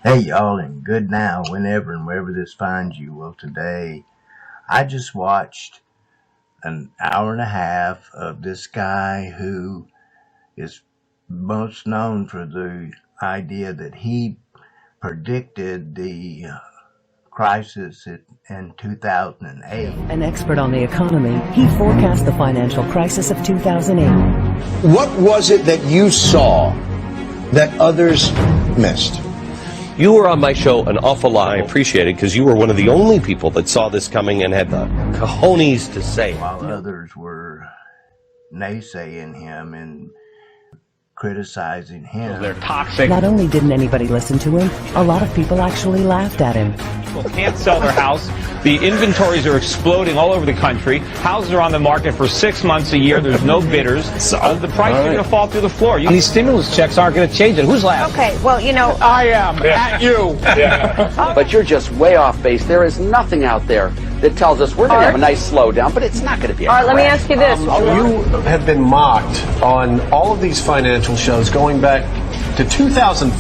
Hey y'all, and good now, whenever and wherever this finds you. Well, today I just watched an hour and a half of this guy who is most known for the idea that he predicted the crisis in 2008. An expert on the economy, he forecast the financial crisis of 2008. What was it that you saw that others missed? You were on my show an awful lot. I appreciate it because you were one of the only people that saw this coming and had the cojones to say it. While others were naysaying him and criticizing him. They're toxic. Not only didn't anybody listen to him, a lot of people actually laughed at him. People can't sell their house. The inventories are exploding all over the country. Houses are on the market for 6 months a year. There's no bidders. The prices are going to fall through the floor. These stimulus checks aren't going to change it. Who's laughing? Okay, well, you know, I am at you. But you're just way off base. There is nothing out there that tells us we're going to have a nice slowdown, but it's not going to be a all right, let me ask you this. You have been mocked on all of these financial shows going back to 2005.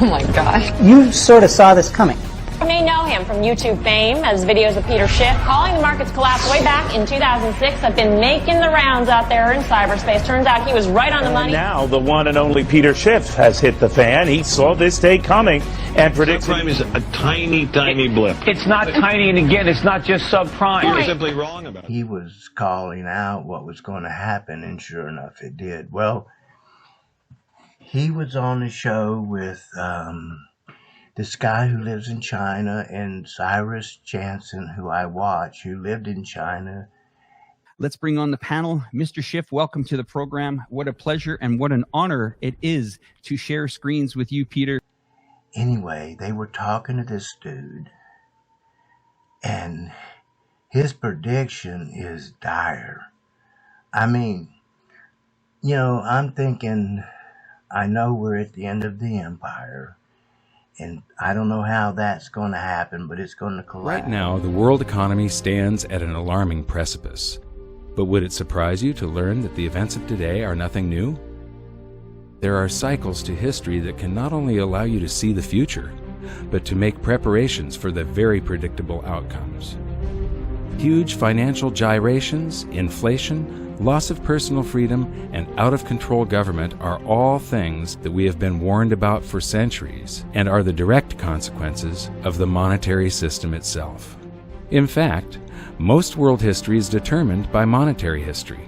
Oh, my gosh. You sort of saw this coming. You may know him from YouTube fame as videos of Peter Schiff calling the market's collapse way back in 2006 have been making the rounds out there in cyberspace. Turns out he was right on the money. Now the one and only Peter Schiff has hit the fan. He saw this day coming and predicted. Subprime is a tiny blip. It's not tiny, and again, it's not just subprime. You're simply wrong about it. He was calling out what was going to happen, and sure enough, it did. Well, he was on a show with this guy who lives in China and Cyrus Jansen, who I watch, who lived in China. Let's bring on the panel. Mr. Schiff, welcome to the program. What a pleasure and what an honor it is to share screens with you, Peter. Anyway, they were talking to this dude, and his prediction is dire. I mean, you know, I'm thinking, I know we're at the end of the empire, and I don't know how that's going to happen, but it's going to collapse. Right now, the world economy stands at an alarming precipice. But would it surprise you to learn that the events of today are nothing new? There are cycles to history that can not only allow you to see the future, but to make preparations for the very predictable outcomes. Huge financial gyrations, inflation, loss of personal freedom, and out-of-control government are all things that we have been warned about for centuries and are the direct consequences of the monetary system itself. In fact, most world history is determined by monetary history.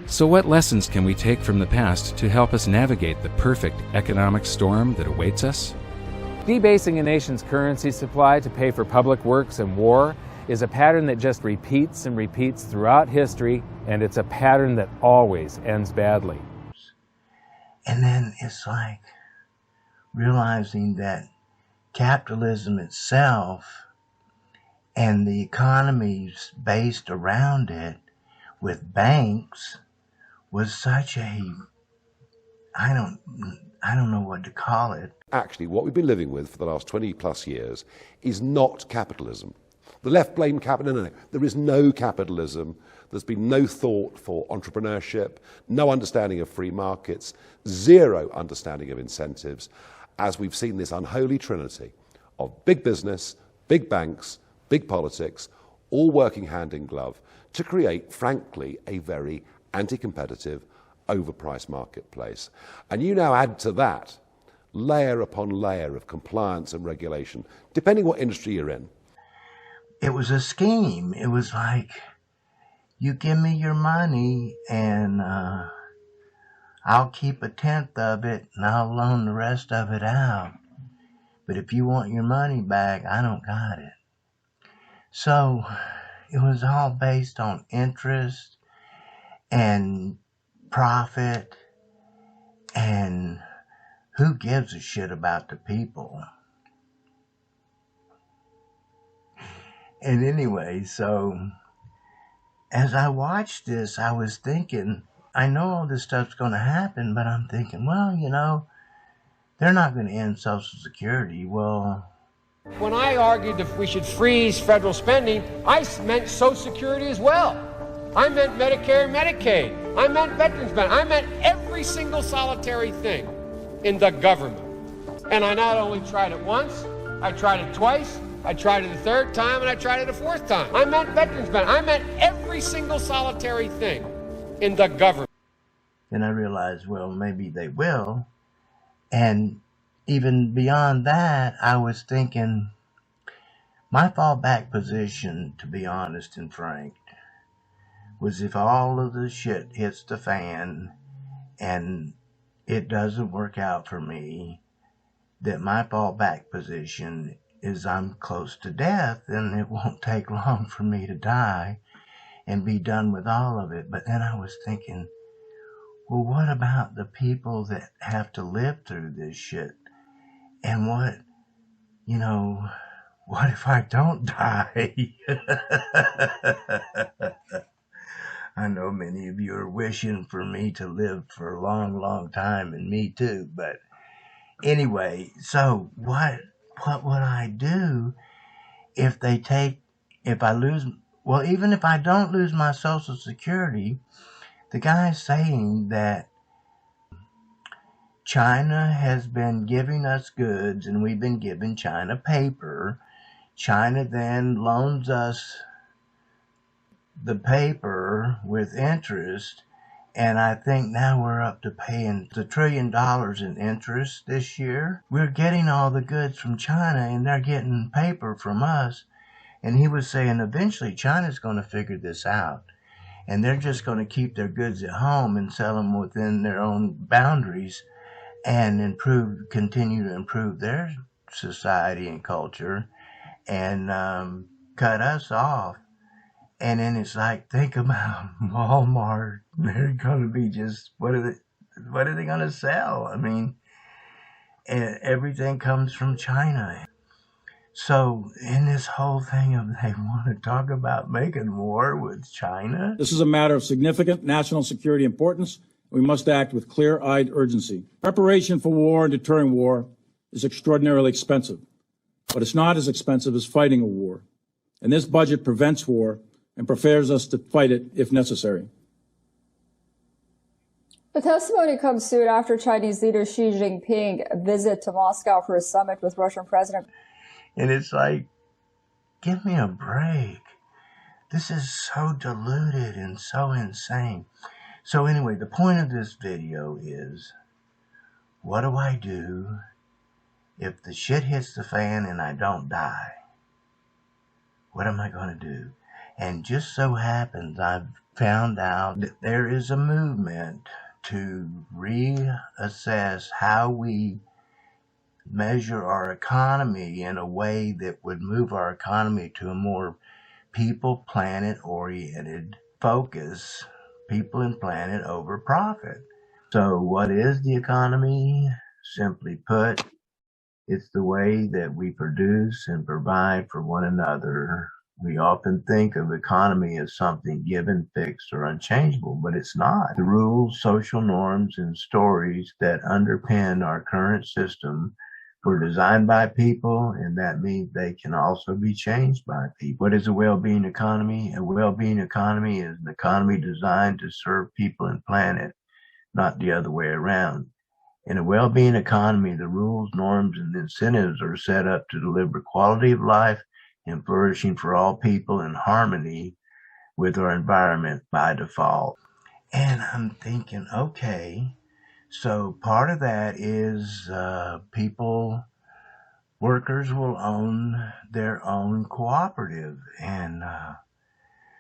So what lessons can we take from the past to help us navigate the perfect economic storm that awaits us? Debasing a nation's currency supply to pay for public works and war is a pattern that just repeats and repeats throughout history, and it's a pattern that always ends badly. And then it's like realizing that capitalism itself and the economies based around it with banks was such a, I don't know what to call it. Actually, what we've been living with for the last 20 plus years is not capitalism. The left blame capitalism. No. There is no capitalism. There's been no thought for entrepreneurship, no understanding of free markets, zero understanding of incentives, as we've seen this unholy trinity of big business, big banks, big politics, all working hand in glove to create, frankly, a very anti-competitive, overpriced marketplace. And you now add to that layer upon layer of compliance and regulation, depending what industry you're in. It was a scheme. It was like, you give me your money and I'll keep a tenth of it and I'll loan the rest of it out. But if you want your money back, I don't got it. So it was all based on interest and profit, and who gives a shit about the people? And anyway, so as I watched this, I was thinking, I know all this stuff's going to happen, but I'm thinking, well, you know, they're not going to end Social Security. Well, when I argued that we should freeze federal spending, I meant Social Security as well. I meant Medicare and Medicaid. I meant veterans benefits. I meant every single solitary thing in the government. And I not only tried it once, I tried it twice, I tried it a third time, and I tried it a fourth time. I meant veterans benefit. I meant every single solitary thing in the government. Then I realized, well, maybe they will. And even beyond that, I was thinking, my fallback position, to be honest and frank, was if all of the shit hits the fan and it doesn't work out for me, that my fallback position is I'm close to death and it won't take long for me to die and be done with all of it. But then I was thinking, well, what about the people that have to live through this shit? And what if I don't die? I know many of you are wishing for me to live for a long, long time, and me too. But anyway, so what would I do if I lose, well, even if I don't lose my Social Security, the guy's saying that China has been giving us goods and we've been giving China paper. China then loans us the paper with interest, and I think now we're up to paying $1 trillion in interest this year. We're getting all the goods from China and they're getting paper from us. And he was saying eventually China's going to figure this out and they're just going to keep their goods at home and sell them within their own boundaries and continue to improve their society and culture and cut us off. And then it's like, think about Walmart. They're going to be just, what are they going to sell? I mean, everything comes from China. So in this whole thing of they want to talk about making war with China. This is a matter of significant national security importance. We must act with clear-eyed urgency. Preparation for war and deterring war is extraordinarily expensive, but it's not as expensive as fighting a war. And this budget prevents war and prepares us to fight it if necessary. The testimony comes soon after Chinese leader Xi Jinping visit to Moscow for a summit with Russian President. And it's like, give me a break. This is so diluted and so insane. So anyway, the point of this video is, what do I do if the shit hits the fan and I don't die? What am I going to do? And just so happens I've found out that there is a movement to reassess how we measure our economy in a way that would move our economy to a more people, planet-oriented focus. People and planet over profit. So what is the economy? Simply put, it's the way that we produce and provide for one another. We often think of economy as something given, fixed, or unchangeable, but it's not. The rules, social norms, and stories that underpin our current system were designed by people, and that means they can also be changed by people. What is a well-being economy? A well-being economy is an economy designed to serve people and planet, not the other way around. In a well-being economy, the rules, norms, and incentives are set up to deliver quality of life and flourishing for all people in harmony with our environment by default. And I'm thinking, okay, so part of that is workers will own their own cooperative. And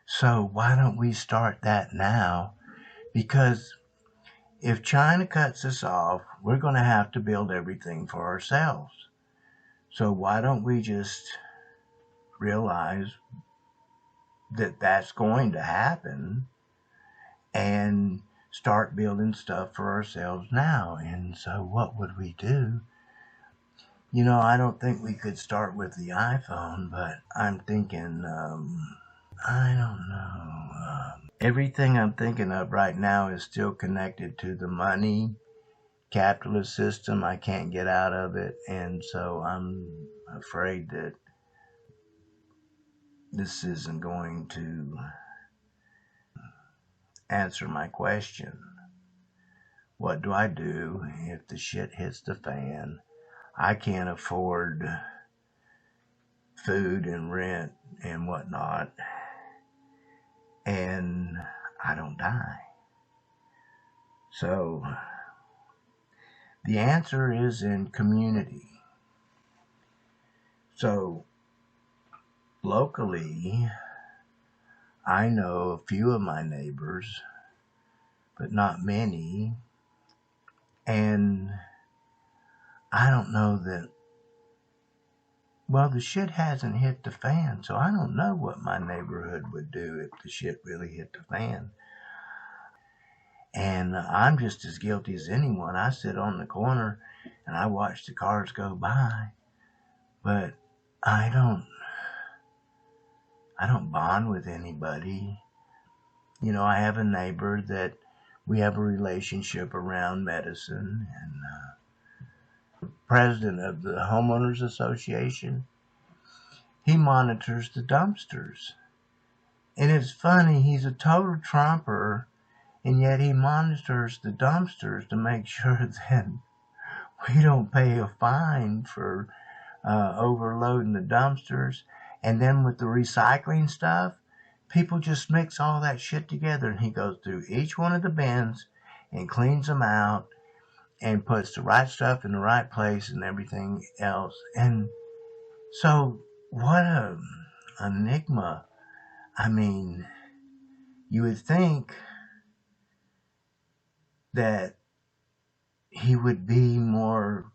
so why don't we start that now? Because if China cuts us off, we're going to have to build everything for ourselves. So why don't we just realize that that's going to happen and start building stuff for ourselves now? And so what would we do? You know, I don't think we could start with the iPhone, but I'm thinking, I don't know. Everything I'm thinking of right now is still connected to the money capitalist system. I can't get out of it. And so I'm afraid that this isn't going to answer my question. What do I do if the shit hits the fan? I can't afford food and rent and whatnot, and I don't die. So the answer is in community. So locally, I know a few of my neighbors, but not many, and I don't know that, well, the shit hasn't hit the fan, so I don't know what my neighborhood would do if the shit really hit the fan. And I'm just as guilty as anyone. I sit on the corner and I watch the cars go by, but I don't bond with anybody. You know, I have a neighbor that we have a relationship around medicine, and president of the homeowners association. He monitors the dumpsters, and it's funny, he's a total Trumper, and yet he monitors the dumpsters to make sure that we don't pay a fine for overloading the dumpsters. And then with the recycling stuff, people just mix all that shit together, and he goes through each one of the bins and cleans them out and puts the right stuff in the right place and everything else. And so what a enigma. I mean, you would think that he would be more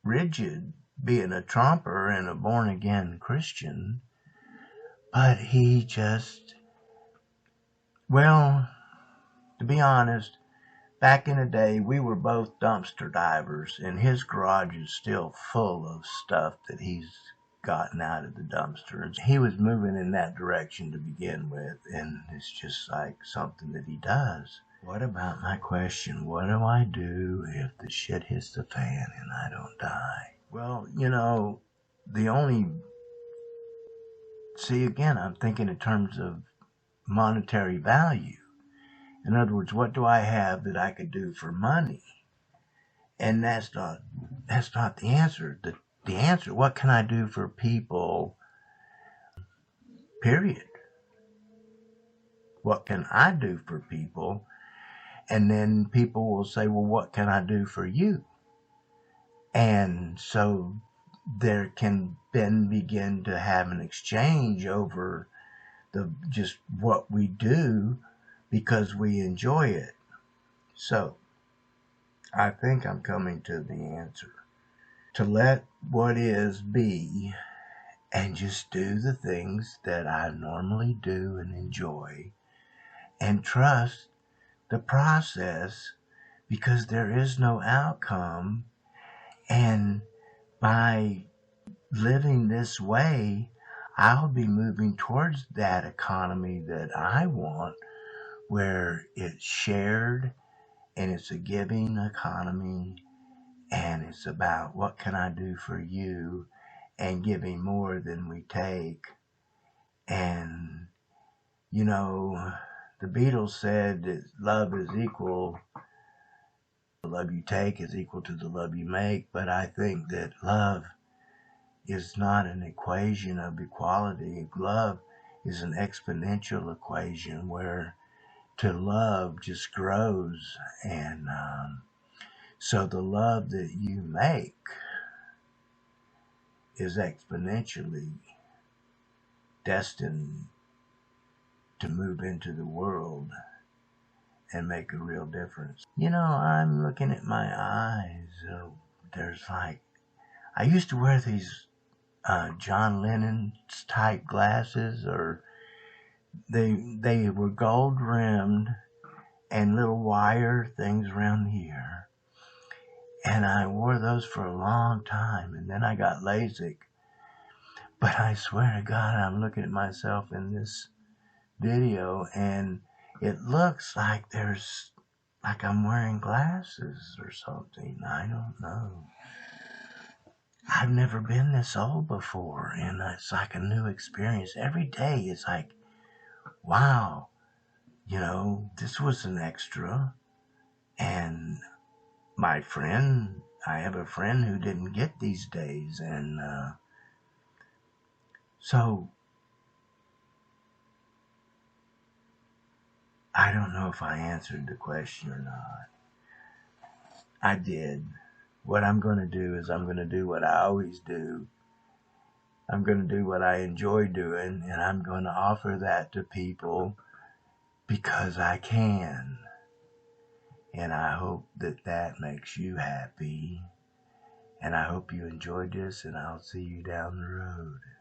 rigid, being a Trumper and a born-again Christian, but he just, well, to be honest, back in the day, we were both dumpster divers, and his garage is still full of stuff that he's gotten out of the dumpsters. He was moving in that direction to begin with, and it's just like something that he does. What about my question? What do I do if the shit hits the fan and I don't die? Well, you know, see, again, I'm thinking in terms of monetary value. In other words, what do I have that I could do for money? And that's not the answer. The answer, what can I do for people, period. What can I do for people? And then people will say, well, what can I do for you? And so there can then begin to have an exchange over just what we do because we enjoy it. So I think I'm coming to the answer. To let what is be and just do the things that I normally do and enjoy, and trust the process, because there is no outcome. And by living this way, I'll be moving towards that economy that I want, where it's shared and it's a giving economy, and it's about what can I do for you, and giving more than we take. And, you know, the Beatles said that love is equal, the love you take is equal to the love you make, but I think that love is not an equation of equality. Love is an exponential equation where to love just grows, and so the love that you make is exponentially destined to move into the world and make a real difference. You know, I'm looking at my eyes. There's like, I used to wear these John Lennon type glasses, or they were gold rimmed and little wire things around the ear. And I wore those for a long time, and then I got LASIK. But I swear to God, I'm looking at myself in this video, and it looks like I'm wearing glasses or something. I don't know. I've never been this old before, and it's like a new experience. Every day it's like, wow, you know, this was an extra. And my friend I have a friend who didn't get these days, and so I don't know if I answered the question or not. I did. What I'm going to do is I'm going to do what I always do. I'm going to do what I enjoy doing, and I'm going to offer that to people because I can. And I hope that that makes you happy. And I hope you enjoyed this, and I'll see you down the road.